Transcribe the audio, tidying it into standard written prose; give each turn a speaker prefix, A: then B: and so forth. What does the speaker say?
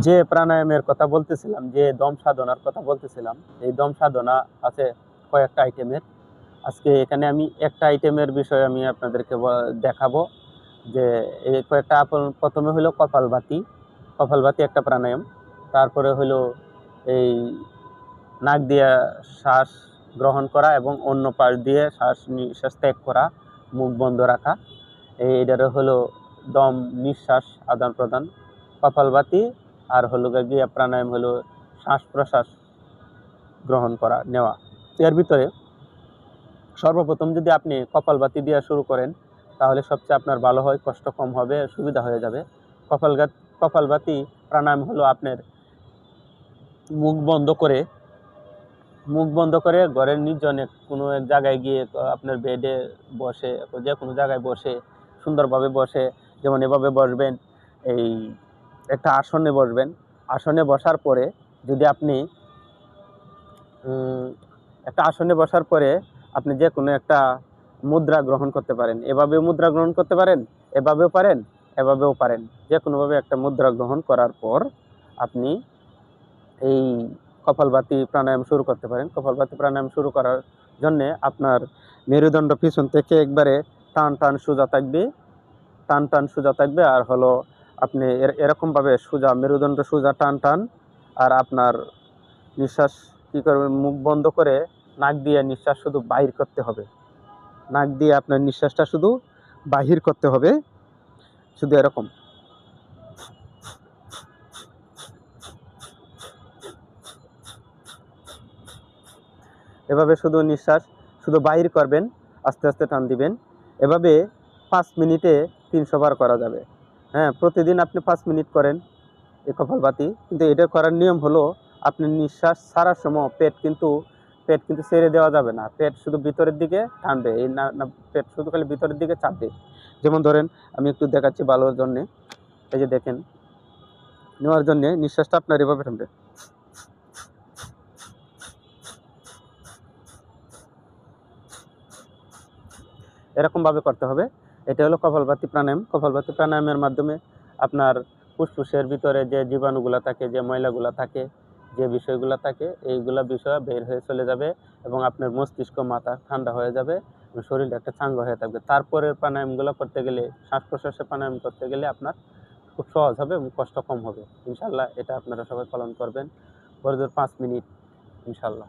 A: যে প্রাণায়ামের কথা বলতেছিলাম, যে দম সাধনার কথা বলতেছিলাম, এই দম সাধনা আছে কয়েকটা আইটেমের। আজকে এখানে আমি একটা আইটেমের বিষয়ে আমি আপনাদেরকে দেখাবো। যে এই কয়েকটা, প্রথমে হলো কপালভাতি একটা প্রাণায়াম। তারপরে হলো এই নাক দিয়ে শ্বাস গ্রহণ করা এবং অন্য পাশ দিয়ে নিঃশ্বাস ত্যাগ করা, মুখ বন্ধ রাখা। এইটারে হলো দম নিঃশ্বাস আদান প্রদান। কপালভাতি আর হলো গিয়া প্রাণায়াম হলো শ্বাস প্রশ্বাস গ্রহণ করা, নেওয়া। এর ভিতরে সর্বপ্রথম যদি আপনি কপালভাতি দিয়ে শুরু করেন তাহলে সবচেয়ে আপনার ভালো হয়, কষ্ট কম হবে, সুবিধা হয়ে যাবে। কপালভাতি প্রাণায়াম হলো আপনার মুখ বন্ধ করে ঘরের নির্জনে কোনো এক জায়গায় গিয়ে আপনার বেডে বসে, যে কোনো জায়গায় বসে সুন্দরভাবে বসে, যেমন এভাবে বসবেন, এই একটা আসনে বসবেন। আসনে বসার পরে যদি আপনি একটা আসনে বসার পরে আপনি যে কোনো একটা মুদ্রা গ্রহণ করতে পারেন। এভাবেও মুদ্রা গ্রহণ করতে পারেন, এভাবেও পারেন, এভাবেও পারেন। যে কোনোভাবে একটা মুদ্রা গ্রহণ করার পর আপনি এই কপালভাতি প্রাণায়াম শুরু করতে পারেন। কপালভাতি প্রাণায়াম শুরু করার জন্য আপনার মেরুদণ্ড পিছন থেকে একবারে টান টান সোজা থাকবে। আর হলো আপনি এরকমভাবে সোজা, মেরুদণ্ড সোজা টান টান। আর আপনার নিঃশ্বাস কি করবেন, মুখ বন্ধ করে নাক দিয়ে নিঃশ্বাস শুধু বাহির করতে হবে। নাক দিয়ে আপনার নিঃশ্বাসটা শুধু বাহির করতে হবে, শুধু এরকম। এভাবে শুধু নিঃশ্বাস শুধু বাহির করবেন, আস্তে আস্তে টান দিবেন। এভাবে 5 মিনিটে 300 বার করা যাবে। হ্যাঁ, প্রতিদিন আপনি 5 মিনিট করেন এই কপালভাতি। কিন্তু এটা করার নিয়ম হলো, আপনি নিঃশ্বাস ছাড়ার সময় পেট কিন্তু ছেড়ে দেওয়া যাবে না। পেট শুধু ভিতরের দিকে টানবে, এই না পেট শুধু খালি ভিতরের দিকে চাপবে। যেমন ধরেন, আমি একটু দেখাচ্ছি ভালোর জন্যে। এই যে দেখেন, নেওয়ার জন্যে নিঃশ্বাসটা আপনার এভাবে টানবে, এরকমভাবে করতে হবে। এটা হলো কপালভাতি প্রাণায়াম। কপালভাতি প্রাণায়ামের মাধ্যমে আপনার ফুসফুসের ভিতরে যে জীবাণুগুলো থাকে, যে ময়লাগুলো থাকে, যে বিষয়গুলো থাকে, এইগুলা বিষয় বের হয়ে চলে যাবে এবং আপনার মস্তিষ্ক, মাথা ঠান্ডা হয়ে যাবে এবং শরীরটা একটা চাঙ্গা হয়ে থাকবে। তারপরের প্রাণায়ামগুলো করতে গেলে, শ্বাস প্রশ্বাসের প্রাণায়াম করতে গেলে আপনার খুব সহজ হবে এবং কষ্ট কম হবে। ইনশাল্লাহ এটা আপনারা সবাই পালন করবেন। বড়জোর 5 মিনিট, ইনশাল্লাহ।